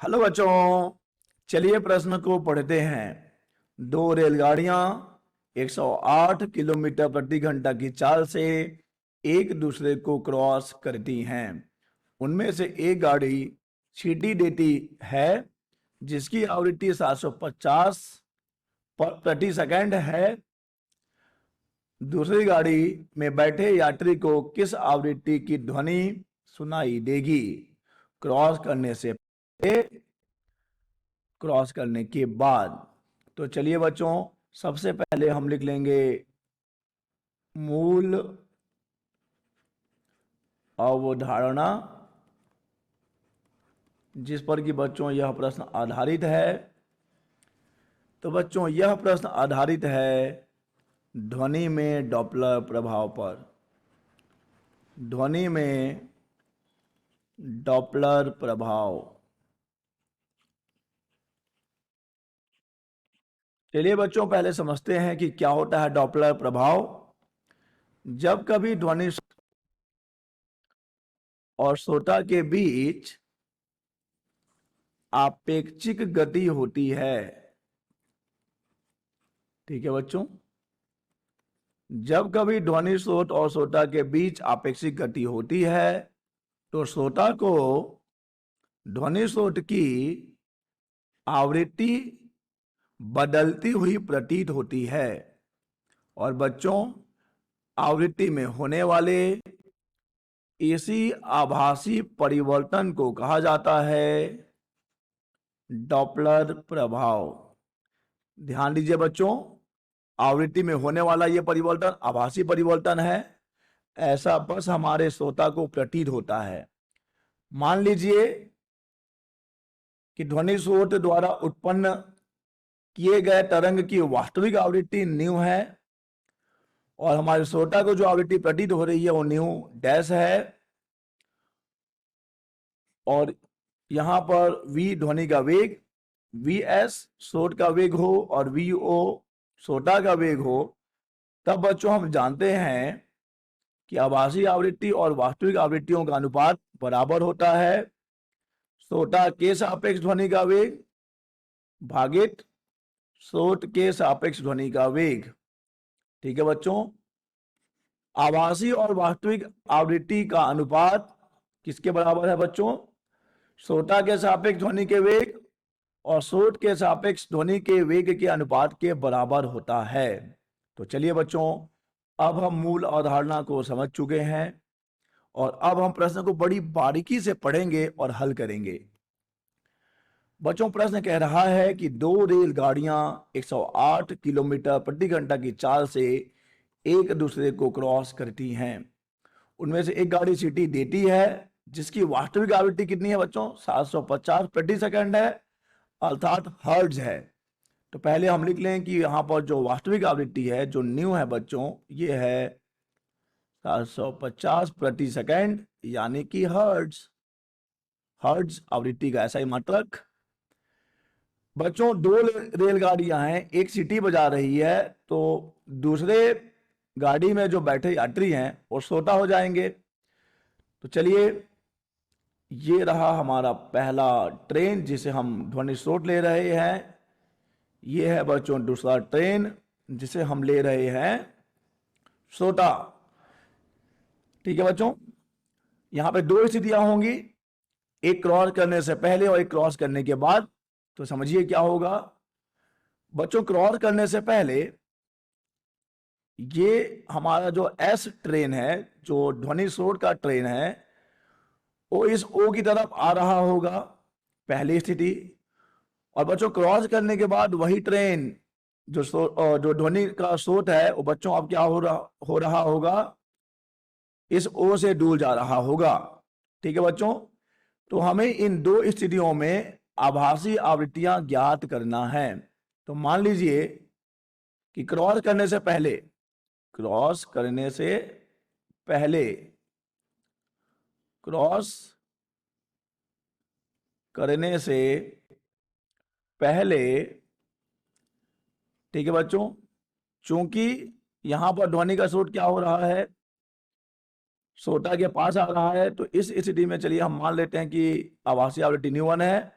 Hello बच्चों, चलिए प्रश्न को पढ़ते हैं। दो रेलगाड़ियां 108 किलोमीटर प्रति घंटा की चाल से एक दूसरे को क्रॉस करती हैं। उनमें से एक गाड़ी सीटी देती है जिसकी आवृत्ति 750 प्रति सेकंड है। दूसरी गाड़ी में बैठे यात्री को किस आवृत्ति की ध्वनि सुनाई देगी क्रॉस करने से पहले, क्रॉस करने के बाद? तो चलिए बच्चों, सबसे पहले हम लिख लेंगे मूल अवधारणा जिस पर कि बच्चों यह प्रश्न आधारित है। तो बच्चों यह प्रश्न आधारित है ध्वनि में डॉपलर प्रभाव पर। ध्वनि में डॉपलर प्रभाव। चलिए बच्चों, पहले समझते हैं कि क्या होता है डॉपलर प्रभाव। जब कभी ध्वनि और श्रोता के बीच आपेक्षिक गति होती है, ठीक है बच्चों, जब कभी ध्वनि स्रोत और श्रोता के बीच आपेक्षिक गति होती है तो श्रोता को ध्वनि स्रोत की आवृत्ति बदलती हुई प्रतीत होती है। और बच्चों, आवृत्ति में होने वाले इसी आभासी परिवर्तन को कहा जाता है डॉपलर प्रभाव। ध्यान दीजिए बच्चों, आवृत्ति में होने वाला यह परिवर्तन आभासी परिवर्तन है, ऐसा बस हमारे श्रोता को प्रतीत होता है। मान लीजिए कि ध्वनि स्रोत द्वारा उत्पन्न किए गए तरंग की वास्तविक आवृत्ति न्यू है और हमारे श्रोता को जो आवृत्ति प्रतीत हो रही है वो न्यू डैश है। और यहां पर v ध्वनि का वेग, vs स्रोत का वेग हो और vo श्रोता का वेग हो, तब बच्चों हम जानते हैं कि आभासी आवृत्ति और वास्तविक आवृत्तियों का अनुपात बराबर होता है श्रोता के सापेक्ष ध्वनि का वेग भागित स्रोत के सापेक्ष ध्वनि का वेग। ठीक है बच्चों, आभासी और वास्तविक आवृत्ति का अनुपात किसके बराबर है बच्चों? श्रोता के सापेक्ष ध्वनि के वेग और स्रोत के सापेक्ष ध्वनि के वेग के अनुपात के बराबर होता है। तो चलिए बच्चों, अब हम मूल अवधारणा को समझ चुके हैं और अब हम प्रश्न को बड़ी बारीकी से पढ़ेंगे और हल करेंगे। बच्चों, प्रश्न कह रहा है कि दो रेलगाड़ियां 108 किलोमीटर प्रति घंटा की चाल से एक दूसरे को क्रॉस करती हैं। उनमें से एक गाड़ी सीटी देती है जिसकी वास्तविक आवृत्ति कितनी है बच्चों? 750 प्रति सेकंड है, अर्थात हर्ट्ज है। तो पहले हम लिख लें कि यहां पर जो वास्तविक आवृत्ति है, जो न्यू है बच्चों, ये है 750 प्रति सेकंड, यानी कि हर्ट्ज। हर्ट्ज आवृत्ति का ऐसा ही मात्रक। बच्चों, दो रेलगाड़ियां हैं, एक सीटी बजा रही है तो दूसरे गाड़ी में जो बैठे यात्री हैं वो श्रोता हो जाएंगे। तो चलिए, ये रहा हमारा पहला ट्रेन जिसे हम ध्वनि स्रोत ले रहे हैं। ये है बच्चों दूसरा ट्रेन जिसे हम ले रहे हैं श्रोता। ठीक है बच्चों, यहां पे दो स्थितियां होंगी, एक क्रॉस करने से पहले और एक क्रॉस करने के बाद। तो समझिए क्या होगा बच्चों। क्रॉस करने से पहले ये हमारा जो एस ट्रेन है, जो ध्वनि स्रोत का ट्रेन है, वो इस ओ की तरफ आ रहा होगा, पहली स्थिति। और बच्चों क्रॉस करने के बाद वही ट्रेन जो ध्वनि का स्रोत है वो बच्चों अब क्या हो रहा होगा, इस ओ से दूर जा रहा होगा। ठीक है बच्चों, तो हमें इन दो स्थितियों में आभासी आवृत्तियां ज्ञात करना है। तो मान लीजिए कि क्रॉस करने से पहले क्रॉस करने से पहले, ठीक है बच्चों, चूंकि यहां पर ध्वनि का स्रोत क्या हो रहा है, श्रोता के पास आ रहा है, तो इस स्थिति में चलिए हम मान लेते हैं कि आभासी आवृत्ति न्यू 1 है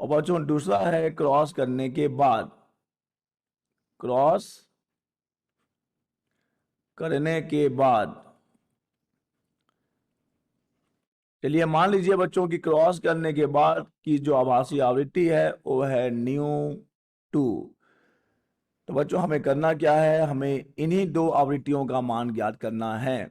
और बच्चों दूसरा है क्रॉस करने के बाद, क्रॉस करने के बाद। चलिए मान लीजिए बच्चों की क्रॉस करने के बाद की जो आभासी आवृत्ति है वो है न्यू 2। तो बच्चों हमें करना क्या है, हमें इन्हीं दो आवृत्तियों का मान ज्ञात करना है।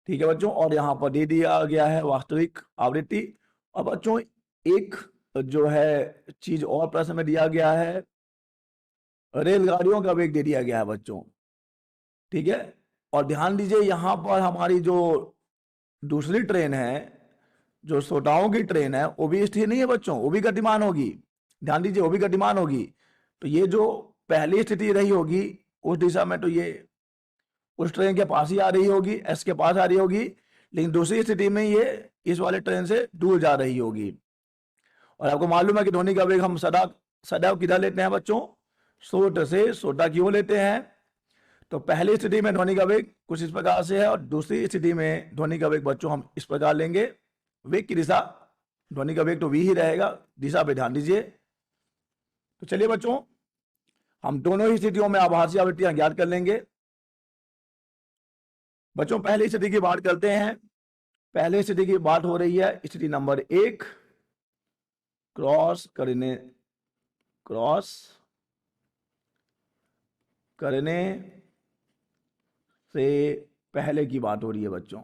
ठीक है बच्चों, और यहाँ पर दे दिया गया है वास्तविक आवृत्ति। और बच्चों एक जो है चीज और प्रश्न में दिया गया है, रेलगाड़ियों का वेग दे दिया गया है बच्चों। ठीक है, और ध्यान दीजिए यहाँ पर हमारी जो दूसरी ट्रेन है, जो श्रोताओं की ट्रेन है, वो भी स्थिर नहीं है बच्चों, वो भी गतिमान होगी। ध्यान दीजिए वो भी गतिमान होगी। तो ये जो पहली स्थिति रही होगी उस दिशा में, तो ये उस ट्रेन के पास ही आ रही होगी, एस के पास आ रही होगी, लेकिन दूसरी स्थिति में ये इस वाले ट्रेन से दूर जा रही होगी। और आपको मालूम है कि ध्वनि का वेग हम सदैव किधर लेते हैं बच्चों, स्रोत से श्रोता की ओर लेते हैं। तो पहली स्थिति में ध्वनि का वेग कुछ इस प्रकार से है, और दूसरी स्थिति में ध्वनि का वेग बच्चों हम इस प्रकार लेंगे। वेग की दिशा, ध्वनि का वेग तो v ही रहेगा, दिशा पे ध्यान दीजिए। तो चलिए बच्चों हम दोनों ही स्थितियों में आभासी आवृत्तियां ज्ञात कर लेंगे। बच्चों पहली स्थिति की बात करते हैं। पहली स्थिति की बात हो रही है स्थिति नंबर 1, क्रॉस करने से पहले की बात हो रही है बच्चों।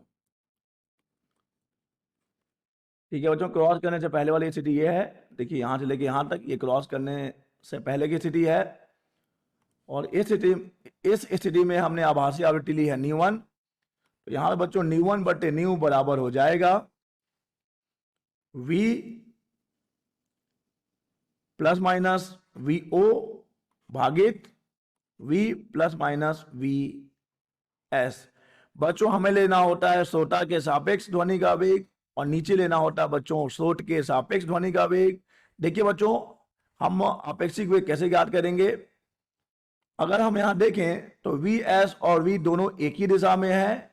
ठीक है बच्चों, क्रॉस करने से पहले वाली स्थिति ये है, देखिए यहां से लेके यहां तक ये क्रॉस करने से पहले की स्थिति है। और इस स्थिति में हमने आभासी आवृत्ति ली है न्यू 1। तो यहां पर बच्चों न्यू 1 बटे न्यू बराबर हो जाएगा v plus minus v o भागित v plus minus v s. बच्चों हमें लेना होता है श्रोता के सापेक्ष ध्वनि का वेग, और नीचे लेना होता है बच्चों स्रोत के सापेक्ष ध्वनि का वेग। देखिए बच्चों हम आपेक्षिक वेग कैसे ज्ञात करेंगे, अगर हम यहां देखें तो वी एस और v दोनों एक ही दिशा में है।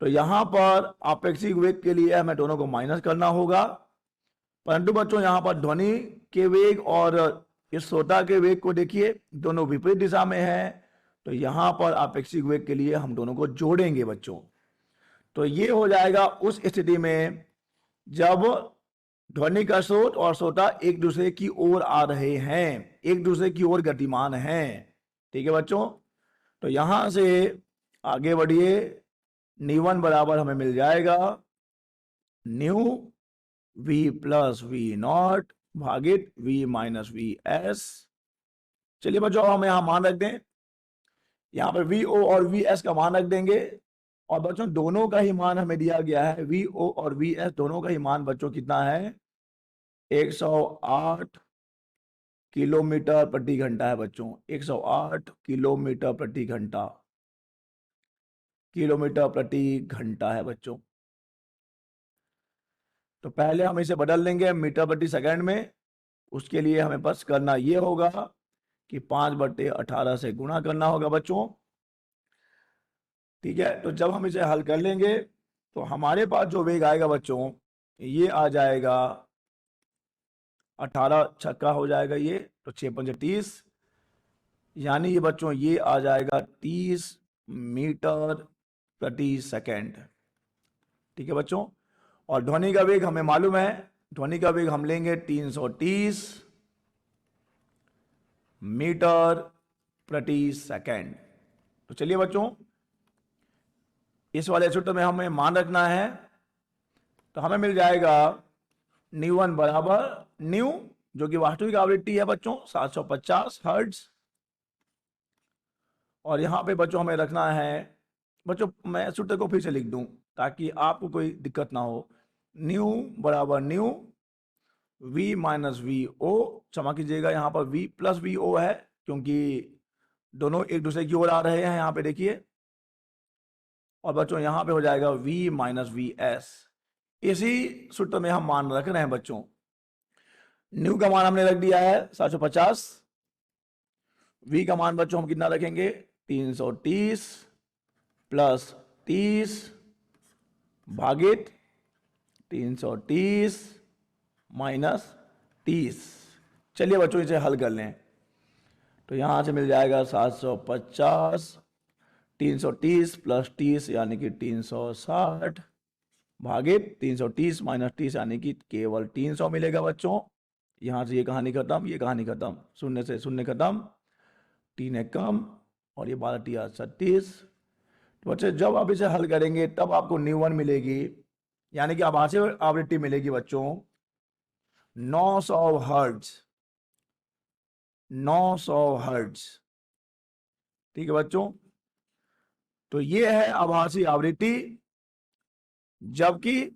तो यहां पर आपेक्षिक वेग के लिए हमें दोनों को माइनस करना होगा। परंतु बच्चों यहां पर ध्वनि के वेग और इस श्रोता के वेग को देखिए, दोनों विपरीत दिशा में है। तो यहां पर आपेक्षिक वेग के लिए हम दोनों को जोड़ेंगे बच्चों। तो ये हो जाएगा उस स्थिति में जब ध्वनि का स्रोत और श्रोता एक दूसरे की ओर आ रहे हैं, एक दूसरे की ओर गतिमान हैं। ठीक है बच्चों, तो यहां से आगे बढ़िए, न्यू 1 बराबर हमें मिल जाएगा nu v plus v naught भागित v माइनस वी एस। चलिए बच्चों हम यहां मान रख दें, यहां पर वी ओ और वी एस का मान रख देंगे। और बच्चों दोनों का ही मान हमें दिया गया है, वी ओ और वी एस दोनों का ही मान बच्चों कितना है, 108 किलोमीटर प्रति घंटा है बच्चों, 108 किलोमीटर प्रति घंटा, किलोमीटर प्रति घंटा है बच्चों। तो पहले हम इसे बदल लेंगे मीटर प्रति सेकंड में। उसके लिए हमें बस करना ये होगा कि 5/18 से गुणा करना होगा बच्चों। ठीक है, तो जब हम इसे हल कर लेंगे तो हमारे पास जो वेग आएगा बच्चों, ये आ जाएगा 18 छक्का हो जाएगा ये, तो 6×5 30, यानी ये बच्चों ये आ जाएगा 30 मीटर प्रति सेकंड। ठीक है बच्चों, और ध्वनि का वेग हमें मालूम है, ध्वनि का वेग हम लेंगे 330 मीटर प्रति सेकंड। तो चलिए बच्चों इस वाले सूत्र में हमें मान रखना है। तो हमें मिल जाएगा न्यू 1 बराबर न्यू, जो कि वास्तविक आवृत्ति है बच्चों 750 हर्ट्ज। और यहां पे बच्चों हमें रखना है, बच्चों मैं सूत्र को फिर से लिख दूं ताकि आपको कोई दिक्कत ना हो। न्यू बराबर nu v minus v o, क्षमा कीजिएगा यहाँ पर v प्लस वी ओ है, क्योंकि दोनों एक दूसरे की ओर आ रहे हैं यहाँ पे देखिए। और बच्चों यहाँ पे हो जाएगा v माइनस वी एस। इसी सूत्र में हम मान रख रहे हैं बच्चों। न्यू का मान हमने रख दिया है 750, v का मान बच्चों हम कितना रखेंगे 330 प्लस 30 भागित 330 माइनस 30। चलिए बच्चों इसे हल कर लें। तो यहां से मिल जाएगा 750, 330 प्लस 30 यानी कि 360 भागित 330 माइनस 30 यानी कि केवल 300 मिलेगा बच्चों। यहां से ये कहानी खत्म, ये कहानी खत्म, शून्य से शून्य खत्म, 3 एक कम, और ये 12 टिया 36। तो बच्चे जब आप इसे हल करेंगे तब आपको न्यू वन मिलेगी, यानी कि आभासी आवृत्ति मिलेगी बच्चों 900 हर्ट्ज। 900 हर्ट्ज, ठीक है बच्चों। तो ये है आभासी आवृत्ति, जबकि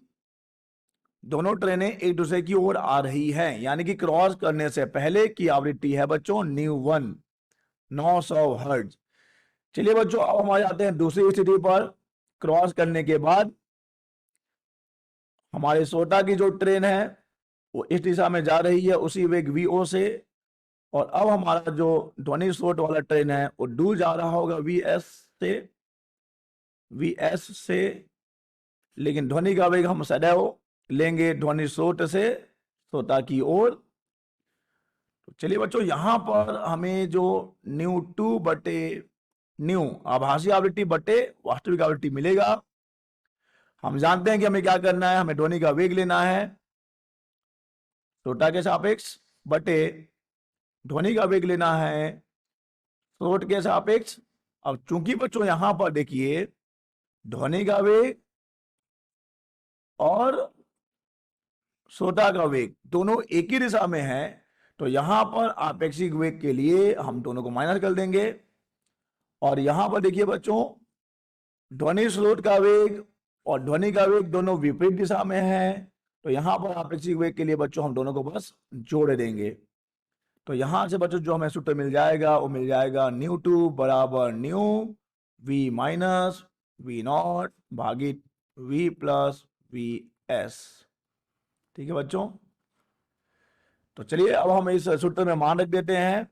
दोनों ट्रेनें एक दूसरे की ओर आ रही हैं, यानी कि क्रॉस करने से पहले की आवृत्ति है बच्चों न्यू वन, 900 हर्ट्ज। चलिए बच्चों अब हम आ जाते हैं दूसरी स्थिति पर। क्रॉस करने के बाद हमारे सोटा की जो ट्रेन है वो इस दिशा में जा रही है उसी वेग vo से, और अब हमारा जो ध्वनि स्रोत वाला ट्रेन है वो दूर जा रहा होगा vs से, लेकिन ध्वनि का वेग हम सदैव लेंगे ध्वनि स्रोत से सोता की ओर। तो चलिए बच्चों यहां पर हमें जो न्यू टू बटे न्यू आभासी आवृत्ति बटे वास्तविक आवृत्ति मिलेगा। हम जानते हैं कि हमें क्या करना है, हमें ध्वनि का वेग लेना है सोटा के सापेक्ष बटे ध्वनि का वेग लेना है स्रोत के सापेक्ष। अब चूंकि बच्चों यहां पर देखिए ध्वनि का वेग और सोटा का वेग दोनों एक ही दिशा में है, तो यहां पर आपेक्षिक वेग के लिए हम दोनों को माइनस कर देंगे। और यहां पर देखिए बच्चों ध्वनि स्रोत का वेग और ध्वनि का वेग दोनों विपरीत दिशा में है, तो यहां पर आपेक्षिक वेग के लिए बच्चों हम दोनों को बस जोड़ देंगे। तो यहां से बच्चों जो हमें सूत्र मिल जाएगा वो मिल जाएगा न्यू टू बराबर nu v minus v naught भागित वी प्लस वी एस। ठीक है बच्चों। तो चलिए अब हम इस सूत्र में मान रख देते हैं,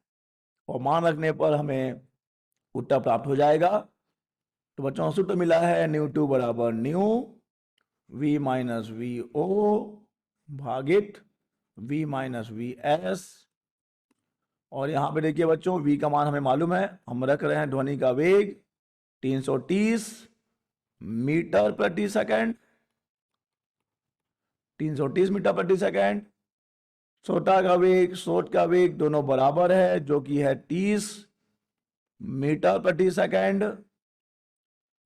और मान रखने पर हमें उत्तर प्राप्त हो जाएगा। तो बच्चों सूत्र मिला है न्यू टू बराबर nu v minus v o भागित वी माइनस वी एस। और यहां पे देखिए बच्चों v का मान हमें मालूम है, हम रख रहे हैं ध्वनि का वेग 330 मीटर प्रति सेकंड, 330 मीटर प्रति सेकंड। सोटा का वेग स्रोत का वेग दोनों बराबर है जो कि है 30 मीटर प्रति सेकंड।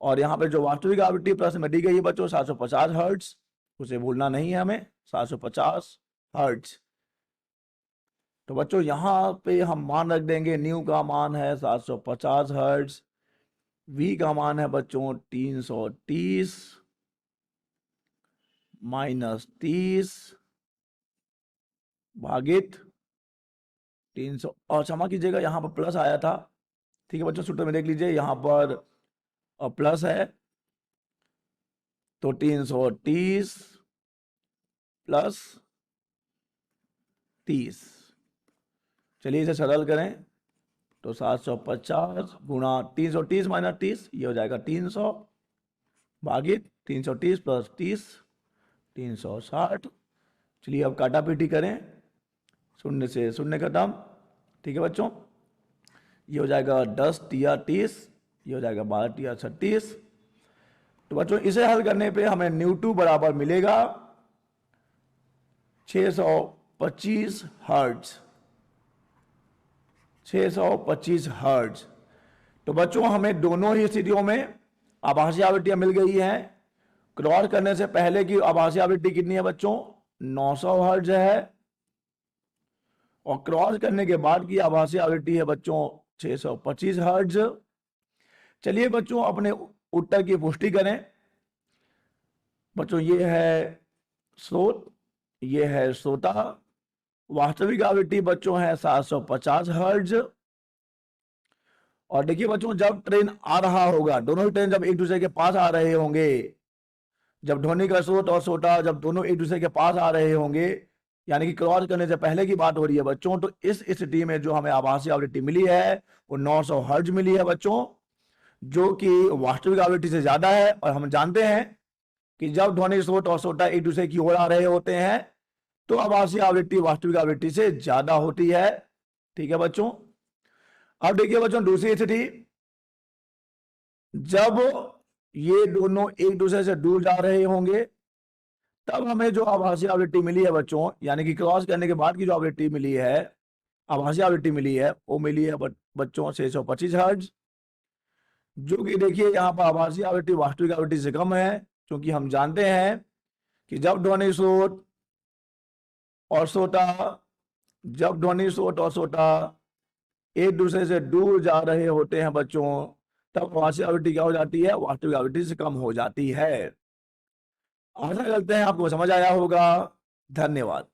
और यहां पे जो वास्तविक आवृत्ति प्रश्न में दी गई है बच्चों 750 हर्ट्ज, उसे भूलना नहीं है हमें, 750 हर्ट्ज। तो बच्चों यहां पे हम मान रख देंगे न्यू का मान है 750 हर्ट्ज, वी का मान है बच्चों 330 माइनस 30 भागित 300, और क्षमा कीजिएगा यहाँ पर प्लस आया था, ठीक है बच्चों सूत्र में देख लीजिए यहाँ पर प्लस है, तो 330 प्लस 30। चलिए इसे सरल करें, तो 750 गुणा 330 माइनस 30 ये हो जाएगा 300 भागित 330 प्लस 30 360। चलिए अब काटा पीटी करें, शून्य से शून्य खत्म, ठीक है बच्चों। ये हो जाएगा 10 तिया 30, ये हो जाएगा 12 तिया 36। तो बच्चों इसे हल करने पे हमें न्यू टू बराबर मिलेगा 625 हर्ट्ज, 625 हर्ट्ज। तो बच्चों हमें दोनों ही स्थितियों में आभासी आवृत्तियां मिल गई हैं। क्रॉस करने से पहले की आभासी आवृत्ति कितनी है बच्चों 900 हर्ट्ज है, और क्रॉस करने के बाद की आभासी आवृत्ति है बच्चों 625 हर्ट्ज। चलिए बच्चों अपने उत्तर की पुष्टि करें। बच्चों ये है स्रोत, ये है श्रोता, वास्तविक आवृत्ति बच्चों है 750 हर्ट्ज। और देखिए बच्चों जब ट्रेन आ रहा होगा, दोनों ही ट्रेन जब एक दूसरे के पास आ रहे होंगे, जब ध्वनि का स्रोत और श्रोता जब दोनों एक दूसरे के पास आ रहे होंगे, यानी कि क्रॉस करने से पहले की बात हो रही है बच्चों, तो इस स्थिति में जो हमें आभासी आवृत्ति मिली है वो 900 हर्ट्ज मिली है बच्चों, जो कि वास्तविक आवृत्ति से ज्यादा है। और हम जानते हैं कि जब ध्वनि स्रोत और श्रोता एक दूसरे की ओर आ रहे होते हैं तो आभासी आवृत्ति वास्तविक आवृत्ति से ज्यादा होती है। ठीक है बच्चों। अब देखिए बच्चों दूसरी स्थिति, जब ये दोनों एक दूसरे से दूर जा रहे होंगे तब हमें जो आभासी आवृत्ति मिली है बच्चों, यानी कि क्रॉस करने के बाद की जो आवृत्ति मिली है, आभासी आवृत्ति मिली है, वो मिली है बच्चों 625 हर्ट्ज, जो कि देखिए यहाँ पर आभासी आवृत्ति वास्तविक आवृत्ति से कम है, क्योंकि हम जानते हैं कि जब ध्वनि स्रोत और श्रोता एक दूसरे से दूर जा रहे होते हैं बच्चों, तब आभासी आवृत्ति क्या हो जाती है, वास्तविक आवृत्ति से कम हो जाती है। आशा करते हैं आपको समझ आया होगा। धन्यवाद।